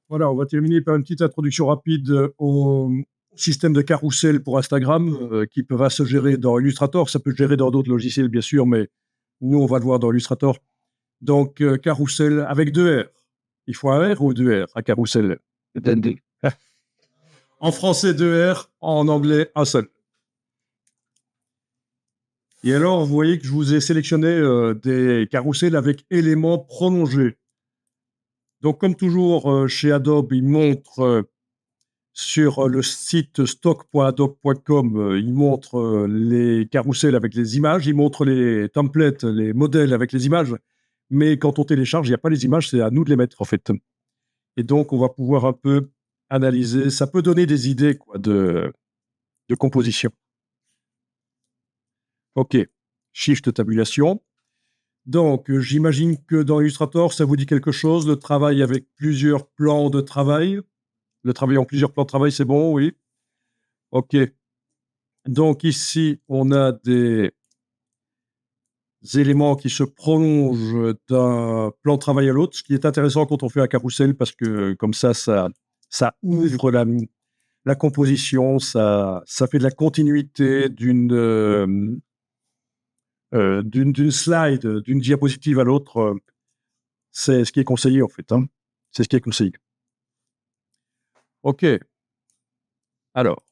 Voilà, on va terminer par une petite introduction rapide au système de carrousel pour Instagram qui va se gérer dans Illustrator. Ça peut se gérer dans d'autres logiciels, bien sûr, mais nous, on va le voir dans Illustrator. Donc, carrousel avec deux R. Il faut un R ou deux R à carrousel? En français, deux R. En anglais, un seul. Et alors, vous voyez que je vous ai sélectionné des carrousels avec éléments prolongés. Donc, comme toujours, chez Adobe, ils montrent sur le site stock.adobe.com, il montre les carousels avec les images, il montre les templates, les modèles avec les images, mais quand on télécharge, il n'y a pas les images, c'est à nous de les mettre en fait. Et donc, on va pouvoir un peu analyser, ça peut donner des idées quoi, de composition. OK, chiffre de tabulation. Donc, j'imagine que dans Illustrator, ça vous dit quelque chose, le travail avec plusieurs plans de travail. Le travail en plusieurs plans de travail, c'est bon, oui. OK. Donc ici, on a des éléments qui se prolongent d'un plan de travail à l'autre, ce qui est intéressant quand on fait un carrousel parce que comme ça ouvre la composition, ça fait de la continuité d'une slide, d'une diapositive à l'autre. C'est ce qui est conseillé en fait. Hein. C'est ce qui est conseillé. OK. Alors,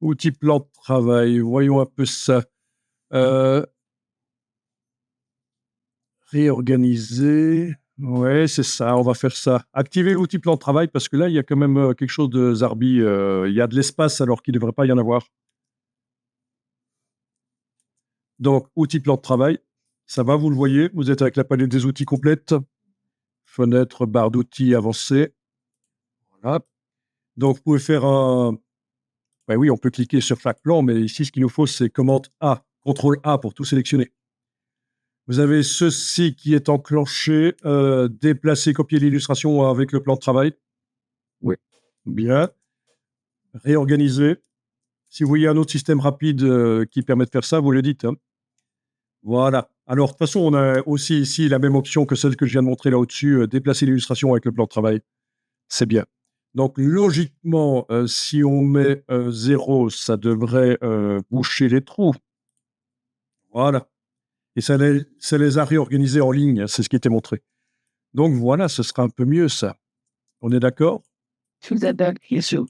outil plan de travail, voyons un peu ça. Réorganiser. Ouais, c'est ça, on va faire ça. Activer l'outil plan de travail parce que là, il y a quand même quelque chose de zarbi. Il y a de l'espace alors qu'il ne devrait pas y en avoir. Donc, outil plan de travail, ça va, vous le voyez. Vous êtes avec la palette des outils complète. Fenêtre, barre d'outils avancée. Voilà. Donc, vous pouvez faire un. Ouais, oui, on peut cliquer sur chaque plan, mais ici, ce qu'il nous faut, c'est commande A, contrôle A pour tout sélectionner. Vous avez ceci qui est enclenché, déplacer, copier l'illustration avec le plan de travail. Oui. Bien. Réorganiser. Si vous voyez un autre système rapide qui permet de faire ça, vous le dites. Hein. Voilà. Alors, de toute façon, on a aussi ici la même option que celle que je viens de montrer là au-dessus, déplacer l'illustration avec le plan de travail. C'est bien. Donc, logiquement, si on met 0, ça devrait boucher les trous. Voilà. Et ça les a réorganisés en ligne, hein, c'est ce qui était montré. Donc, voilà, ce sera un peu mieux, ça. On est d'accord? Tout à fait, bien sûr.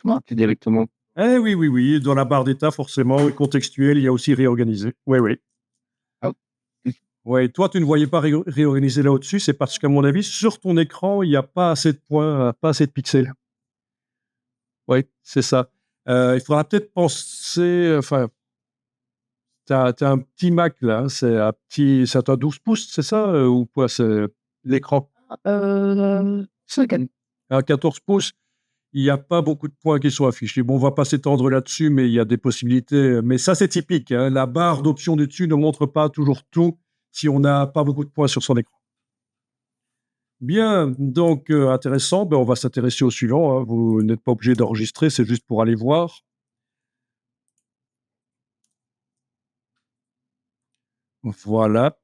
Comment directement? Eh oui, oui, oui. Dans la barre d'état, forcément, contextuel, il y a aussi réorganisé. Oui, oui. Ah, Ouais, toi, tu ne voyais pas réorganiser là au-dessus, c'est parce qu'à mon avis, sur ton écran, il n'y a pas assez de points, pas assez de pixels. Oui, c'est ça. Il faudra peut-être penser, enfin, tu as un petit Mac là, hein, c'est un 12 pouces, c'est ça, ou quoi, c'est l'écran? 50. Un 14 pouces, il n'y a pas beaucoup de points qui sont affichés. Bon, on va pas s'étendre là-dessus, mais il y a des possibilités. Mais ça, c'est typique. Hein. La barre d'options du dessus ne montre pas toujours tout si on n'a pas beaucoup de points sur son écran. Bien, donc intéressant. Ben, on va s'intéresser au suivant. Hein. Vous n'êtes pas obligé d'enregistrer, c'est juste pour aller voir. Voilà.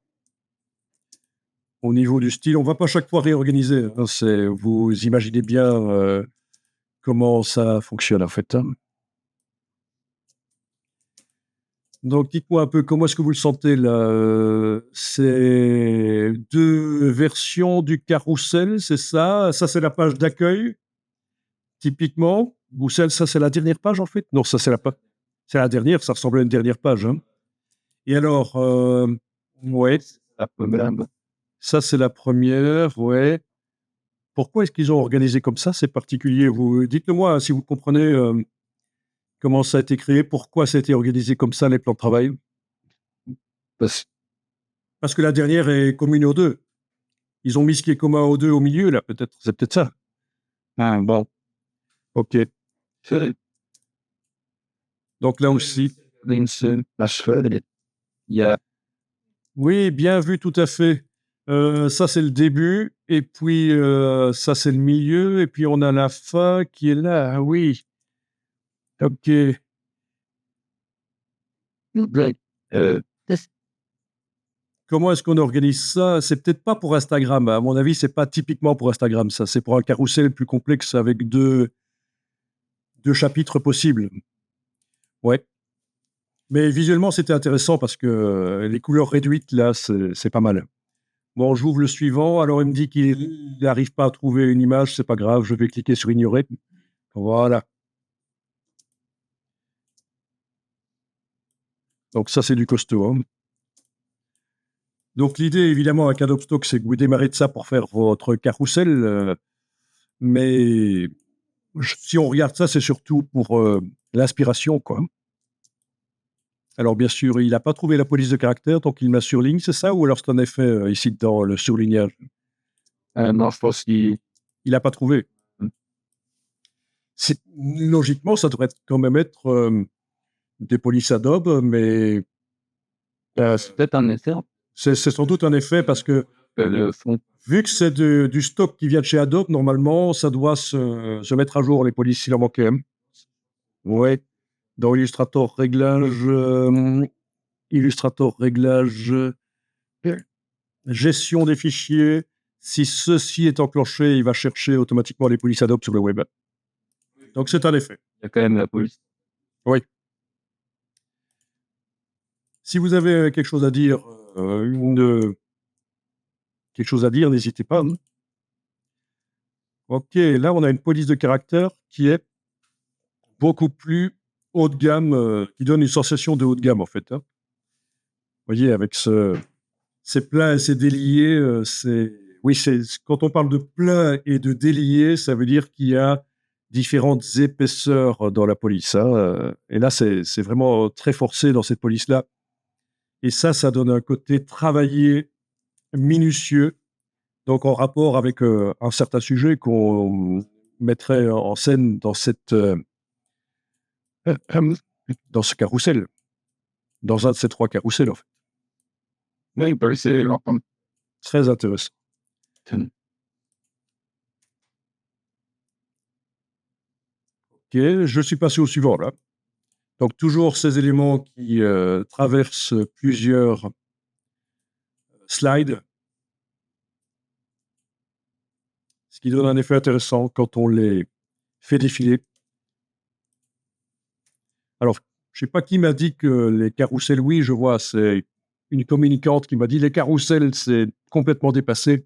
Au niveau du style, on ne va pas chaque fois réorganiser. Hein. Vous imaginez bien comment ça fonctionne en fait. Hein. Donc, dites-moi un peu, comment est-ce que vous le sentez là? C'est deux versions du carrousel, c'est ça? Ça, c'est la page d'accueil, typiquement. Ou ça, c'est la dernière page en fait? Non, ça, c'est la dernière, ça ressemble à une dernière page. Hein. Et alors, ouais, La première. ça, c'est la première, ouais. Pourquoi est-ce qu'ils ont organisé comme ça? C'est particulier. Dites-le moi hein, si vous comprenez comment ça a été créé, pourquoi ça a été organisé comme ça, les plans de travail. Parce Parce que la dernière est commune aux deux. Ils ont mis ce qui est commun aux deux au milieu, là, peut-être. C'est peut-être ça. ah, bon, OK. c'est Donc là aussi. la cheval, il y a Oui, bien vu, tout à fait. Ça, c'est le début. Et puis, ça, c'est le milieu. Et puis, on a la fin qui est là. Ah oui. OK. euh, comment est-ce qu'on organise ça? C'est peut-être pas pour Instagram. À mon avis, c'est pas typiquement pour Instagram, ça. C'est pour un carrousel plus complexe avec deux chapitres possibles. Ouais. Mais visuellement, c'était intéressant parce que les couleurs réduites, là, c'est pas mal. Bon, j'ouvre le suivant. Alors, il me dit qu'il n'arrive pas à trouver une image. C'est pas grave. Je vais cliquer sur ignorer. Voilà. Donc, ça, c'est du costaud, hein. Donc, l'idée, évidemment, avec Adobe Stock, c'est que vous démarrez de ça pour faire votre carrousel. Mais si on regarde ça, c'est surtout pour l'inspiration, quoi. Alors, bien sûr, il n'a pas trouvé la police de caractère, donc il m'a surligne, c'est ça? Ou alors c'est un effet ici dans le surlignage? Non, je pense qu'il... Il n'a pas trouvé. Logiquement, ça devrait quand même être des polices Adobe, mais c'est peut-être un effet. c'est sans doute un effet parce que Le fond. vu que c'est du stock qui vient de chez Adobe, normalement, ça doit se mettre à jour, les polices, s'il en manquait. Oui. Dans Illustrator, réglage, gestion des fichiers. Si ceci est enclenché, il va chercher automatiquement les polices Adobe sur le web. Donc, c'est un effet. Il y a quand même la police. Oui. Si vous avez quelque chose à dire, n'hésitez pas. Ok, là, on a une police de caractère qui est beaucoup plus haut de gamme, qui donne une sensation de haut de gamme, en fait. Vous voyez, avec ces plats et ces déliés, oui, quand on parle de plats et de déliés, ça veut dire qu'il y a différentes épaisseurs dans la police, hein. Et là, c'est vraiment très forcé dans cette police-là. Et ça donne un côté travaillé, minutieux, donc en rapport avec un certain sujet qu'on mettrait en scène dans dans ce carrousel, dans un de ces trois carrousels, en fait. Oui, c'est Très intéressant. Ok, je suis passé au suivant, là. Donc, toujours ces éléments qui traversent plusieurs slides, ce qui donne un effet intéressant quand on les fait défiler. Alors, je ne sais pas qui m'a dit que les carousels, oui, je vois, c'est une communicante qui m'a dit les carousels, c'est complètement dépassé.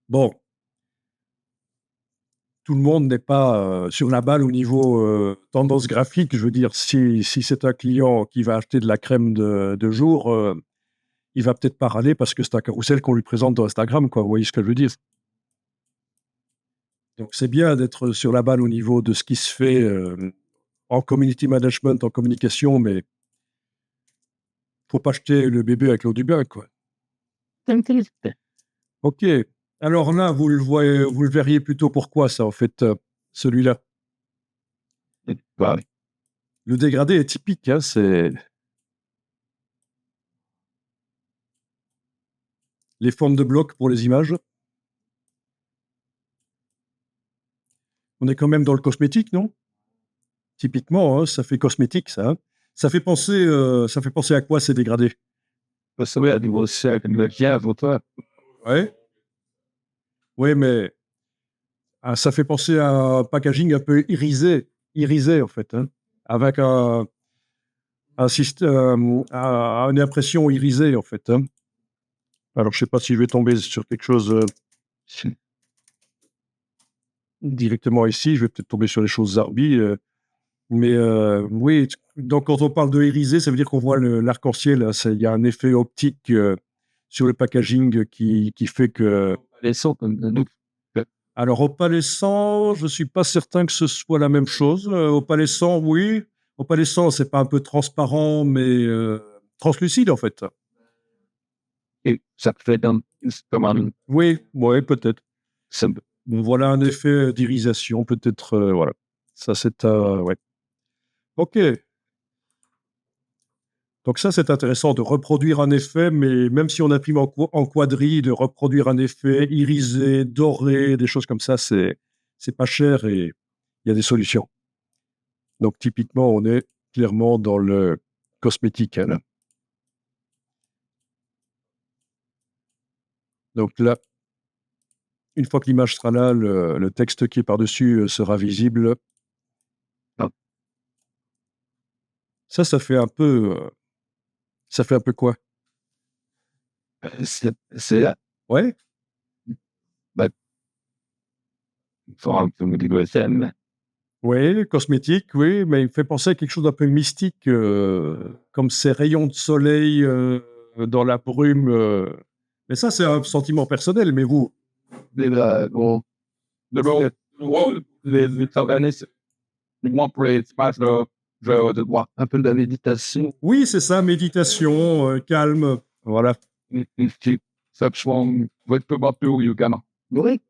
Bon, tout le monde n'est pas sur la balle au niveau tendance graphique. Je veux dire, si c'est un client qui va acheter de la crème de jour, il va peut-être pas râler parce que c'est un carrousel qu'on lui présente dans Instagram, quoi. Vous voyez ce que je veux dire? Donc, c'est bien d'être sur la balle au niveau de ce qui se fait en community management, en communication, mais faut pas jeter le bébé avec l'eau du bain, quoi. Ok. Alors là, vous le verriez plutôt pourquoi ça, en fait, celui-là? Le dégradé est typique, hein, c'est les formes de blocs pour les images. On est quand même dans le cosmétique, non? Typiquement, hein, ça fait cosmétique, ça, hein. Ça fait penser à quoi ces dégradés? Ça va, niveau toi. Ouais. Oui, mais ça fait penser à un packaging un peu irisé en fait, hein, avec un système, une impression irisée en fait, hein. Alors, je sais pas si je vais tomber sur quelque chose directement ici. Je vais peut-être tomber sur les choses Zarbi, mais oui. Donc, quand on parle de irisé, ça veut dire qu'on voit l'arc-en-ciel. Il y a un effet optique sur le packaging qui fait que. Les sons comme nous. Alors, opalescent, je ne suis pas certain que ce soit la même chose. Opalescent, oui. Opalescent, c'est pas un peu transparent, mais translucide, en fait. Et ça fait Oui, ouais, peut-être. ça, Voilà un effet d'irisation, peut-être. Voilà. Ça, c'est ouais. OK. Donc ça, c'est intéressant de reproduire un effet, mais même si on imprime en quadrille, de reproduire un effet irisé, doré, des choses comme ça, c'est pas cher et il y a des solutions. Donc typiquement, on est clairement dans le cosmétique, hein, là. Donc là, une fois que l'image sera là, le texte qui est par-dessus sera visible. Ah. Ça fait un peu... ça fait un peu quoi? C'est Ouais, pour un peu de thème. oui, cosmétique, oui, mais il me fait penser à quelque chose d'un peu mystique, comme ces rayons de soleil dans la brume. Mais ça, c'est un sentiment personnel, mais vous? Bon, d'abord, les organismes, moi, pour les espaces de voir un peu de la méditation, Oui, c'est ça, méditation, calme, voilà. ça change un peu au yoga. Oui.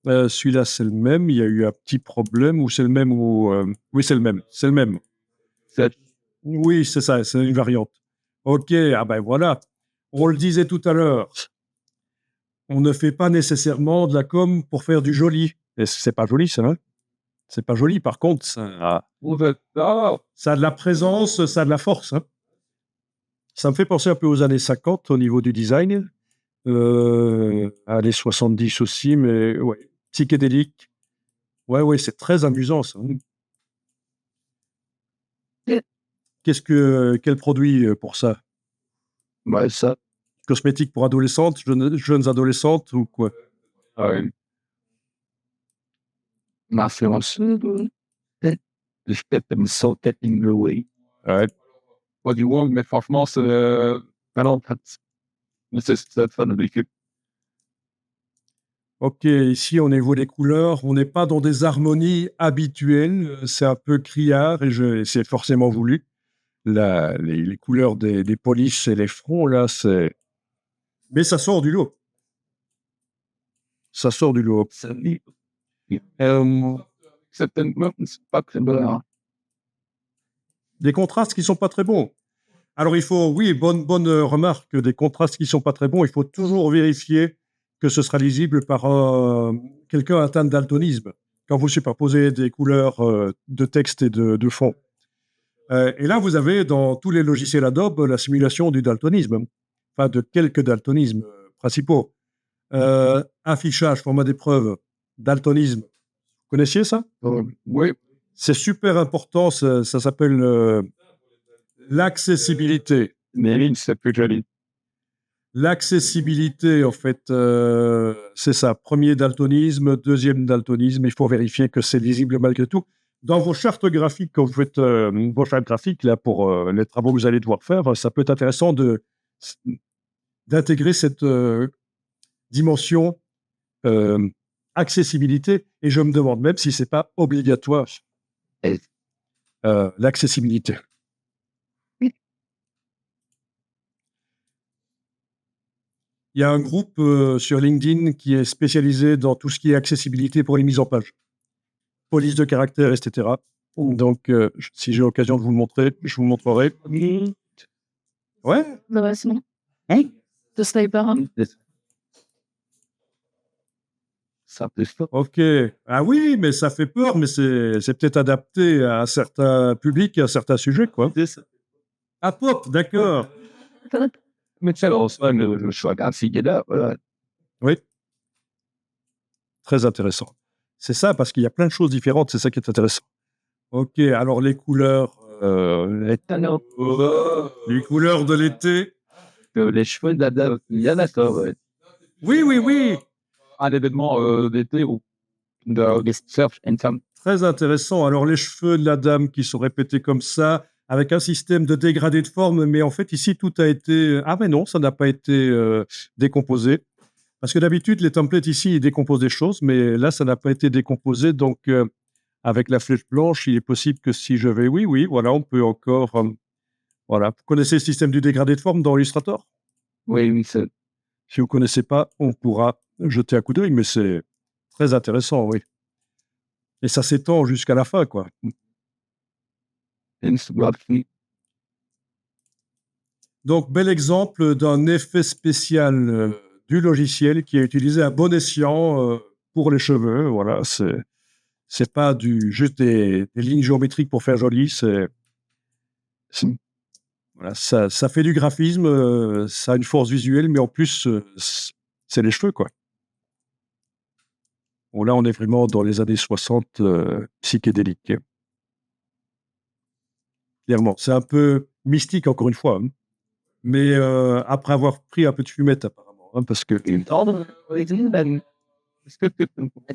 Celui-là, c'est le même. Il y a eu un petit problème, ou c'est le même, ou... oui, c'est le même, c'est le même. C'est Oui, c'est ça, c'est une variante. Ok, ah ben voilà. On le disait tout à l'heure, on ne fait pas nécessairement de la com pour faire du joli. Et c'est pas joli, ça, hein? C'est pas joli, par contre, ça a de la présence, ça a de la force, hein. Ça me fait penser un peu aux années 50 au niveau du design, années 70 aussi, mais ouais, psychédélique. Ouais, ouais, c'est très amusant, ça. Quel produit pour ça? ouais, ça. Cosmétique pour adolescentes, jeunes adolescentes ou quoi? L'influence de peut-être me sauter in the way. Ouais. Pas du wrong, mais franchement, c'est vraiment, c'est fun de l'équipe. Ok, ici, au niveau des couleurs, on n'est pas dans des harmonies habituelles. C'est un peu criard et c'est forcément voulu. Les couleurs des polices et les fronts, là, c'est... Mais ça sort du lot. Ça sort du lot. Ça dit, certainement, c'est pas très bon. Des contrastes qui sont pas très bons. Alors, il faut, oui, bonne remarque, des contrastes qui sont pas très bons. Il faut toujours vérifier que ce sera lisible par quelqu'un atteint de daltonisme quand vous superposez des couleurs de texte et de fond. Et là, vous avez dans tous les logiciels Adobe la simulation du daltonisme, enfin de quelques daltonismes principaux. Affichage, format d'épreuve, daltonisme. Vous connaissiez ça? Oui, C'est super important, ça s'appelle l'accessibilité. mais c'est plus joli. L'accessibilité, en fait, c'est ça. Premier daltonisme, deuxième daltonisme. Il faut vérifier que c'est lisible malgré tout. Dans vos chartes graphiques, quand vous faites vos chartes graphiques là, pour les travaux que vous allez devoir faire, ça peut être intéressant d'intégrer cette dimension accessibilité. Et je me demande même si ce n'est pas obligatoire, Et- l'accessibilité. Il y a un groupe sur LinkedIn qui est spécialisé dans tout ce qui est accessibilité pour les mises en page, police de caractère, etc. Donc, si j'ai l'occasion de vous le montrer, je vous le montrerai. Ouais, Intéressant. De sniper. Ça peut faire. ok. Ah oui, mais ça fait peur, mais c'est peut-être adapté à un certain public et à certains sujets, quoi. Ah, pop, d'accord. Mais c'est aussi le choix graphique est là. Voilà. Oui, très intéressant. C'est ça, parce qu'il y a plein de choses différentes, c'est ça qui est intéressant. Ok, alors les couleurs, les couleurs de l'été. Les cheveux de la dame, il y en a ça, ouais. Oui, oui, oui. Un événement d'été où de surf and femme. Très intéressant. Alors, les cheveux de la dame qui sont répétés comme ça, avec un système de dégradé de forme, mais en fait, ici, tout a été... Ah, mais non, ça n'a pas été décomposé. Parce que d'habitude, les templates ici, ils décomposent des choses, mais là, ça n'a pas été décomposé. Donc, avec la flèche blanche, il est possible que si je vais... Oui, oui, voilà, on peut encore... voilà. Vous connaissez le système du dégradé de forme dans Illustrator? Oui, oui, c'est Si vous ne connaissez pas, on pourra jeter un coup d'œil, mais c'est très intéressant, oui. Et ça s'étend jusqu'à la fin, quoi. une graphique. Donc, bel exemple d'un effet spécial du logiciel qui est utilisé à bon escient pour les cheveux. Voilà, c'est pas juste des lignes géométriques pour faire joli, c'est Voilà, ça fait du graphisme, ça a une force visuelle, mais en plus, c'est les cheveux, quoi. Bon, là, on est vraiment dans les années 60, psychédéliques, hein. Clairement. C'est un peu mystique, encore une fois, hein. Mais après avoir pris un peu de fumette, apparemment, hein, parce que Est-ce que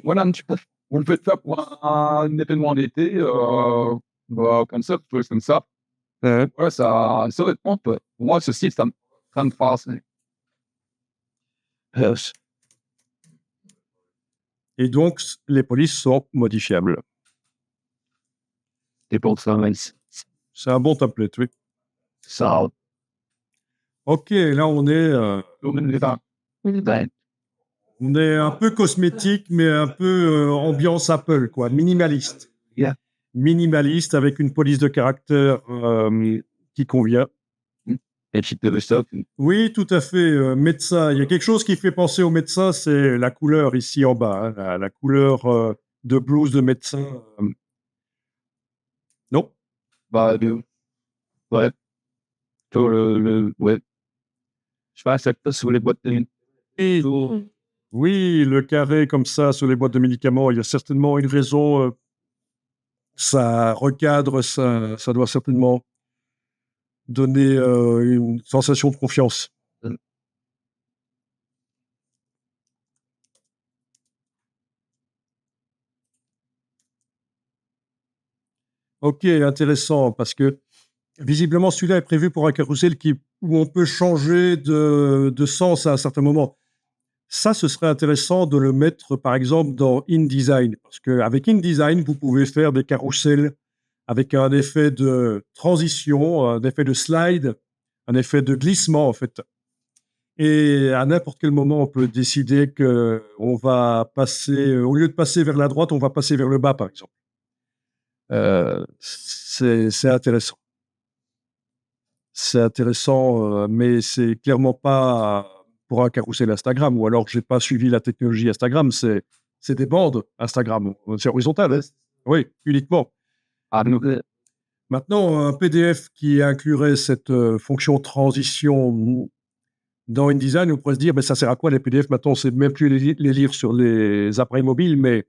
voilà un petit peu, vous le faites ça pour un événement d'été, comme ça, quelque chose comme ça. Ouais, ça dépend. Pour moi, ceci, ça me passe. et donc les polices sont modifiables. C'est pour ça, C'est un bon template, oui. ça. OK, là, on est Ben, un peu cosmétique, mais un peu, ambiance Apple, quoi, minimaliste. Yeah. Minimaliste avec une police de caractère, qui convient. et tu te le stock. Oui, tout à fait, médecin. Il y a quelque chose qui fait penser au médecin, c'est la couleur ici en bas, hein, la couleur, de blouse de médecin, non? Bah, ouais, sur ouais. Je sais pas, ça passe sur les boîtes de Oui, le carré comme ça sur les boîtes de médicaments, il y a certainement une raison, ça recadre, ça doit certainement donner, une sensation de confiance. OK, intéressant, parce que visiblement celui-là est prévu pour un carrousel où on peut changer de sens à un certain moment. Ça, ce serait intéressant de le mettre, par exemple, dans InDesign, parce qu'avec InDesign, vous pouvez faire des carrousels avec un effet de transition, un effet de slide, un effet de glissement, en fait. Et à n'importe quel moment, on peut décider qu'on va passer, au lieu de passer vers la droite, on va passer vers le bas, par exemple. C'est intéressant. C'est intéressant, mais c'est clairement pas pour un carrousel Instagram, ou alors j'ai pas suivi la technologie Instagram. C'est des bandes Instagram, c'est horizontal, hein. Oui, uniquement. Ah, nous, Maintenant, un PDF qui inclurait cette, fonction transition dans InDesign, on pourrait se dire: «Ben, ça sert à quoi les PDF?» Maintenant, on sait même plus les lire sur les appareils mobiles, mais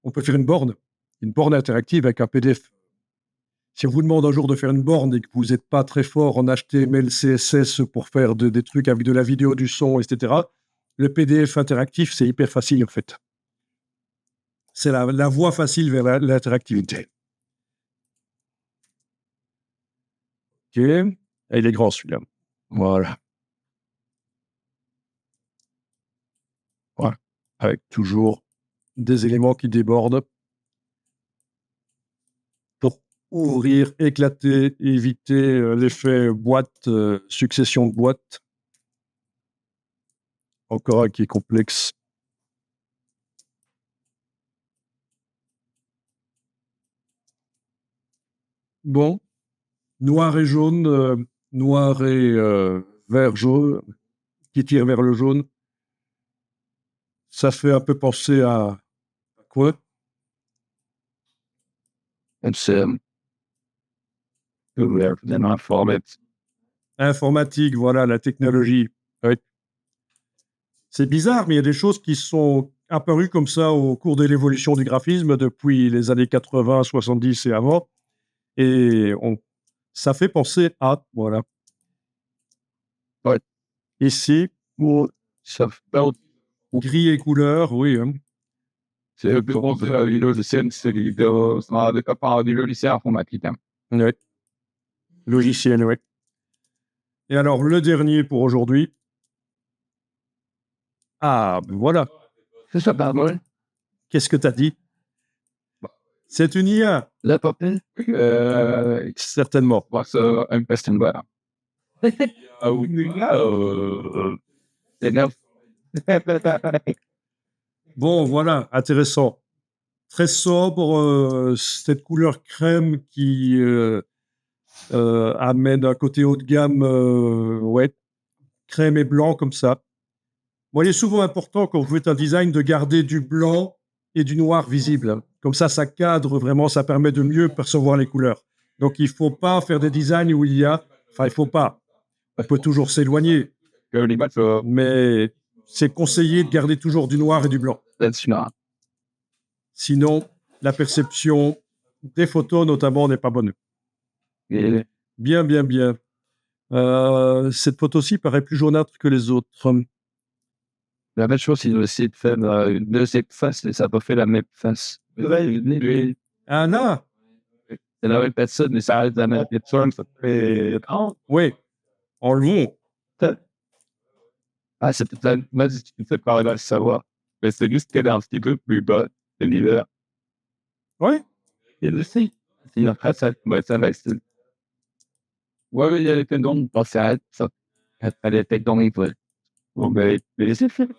on peut faire une borne interactive avec un PDF. Si on vous demande un jour de faire une borne et que vous n'êtes pas très fort en HTML, CSS pour faire des trucs avec de la vidéo, du son, etc., le PDF interactif, c'est hyper facile, en fait. C'est la voie facile vers l'interactivité. OK. Et il est grand, celui-là. Voilà. Voilà. Avec toujours des éléments qui débordent pour ouvrir, éclater, éviter, l'effet boîte, succession de boîtes. Encore un qui est complexe. Bon, noir et jaune, noir et vert jaune, qui tire vers le jaune. Ça fait un peu penser à quoi? c'est Informatique, voilà, la technologie. Oui. C'est bizarre, mais il y a des choses qui sont apparues comme ça au cours de l'évolution du graphisme depuis les années 80, 70 et avant. Et ça fait penser à, voilà. Ouais. Ici, ça fait gris et couleur, oui, hein. c'est le bureau de la logiciel, c'est des capables du logiciel informatique. Oui. Logiciel, oui. Et alors, le dernier pour aujourd'hui. Ah, ben voilà. C'est ça, pardon. Qu'est-ce que tu as dit? C'est une IA, La papelle, certainement. was un question voilà. Ah oui, c'est neuf. Bon, voilà, intéressant. Très sobre, cette couleur crème qui amène un côté haut de gamme, ouais, crème et blanc comme ça. Bon, il est souvent important quand vous faites un design de garder du blanc et du noir visible, hein. Comme ça cadre vraiment, ça permet de mieux percevoir les couleurs. Donc, il ne faut pas faire des designs où il y a Enfin, il faut pas. On peut toujours s'éloigner, que l'image mais c'est conseillé de garder toujours du noir et du blanc. là-dessus là. Sinon, la perception des photos, notamment, n'est pas bonne. Et Bien, bien, bien. Cette photo-ci paraît plus jaunâtre que les autres. la même chose, ils ont essayé de faire une deuxième face, mais ça n'a pas fait la même face. C'est Ah, là, la même personne, mais ça reste la même personne. Ça fait... oui, enlevons. Ah, c'est peut-être la même difficulté par arriver à le savoir. Mais c'est juste qu'elle est un petit peu plus bas de l'hiver. Oui, Et le si. Si après, ça reste. Ouais, il y a les tendons, quand ça arrête, ça. Elle est tête dans les poils. Bon, mais c'est fait.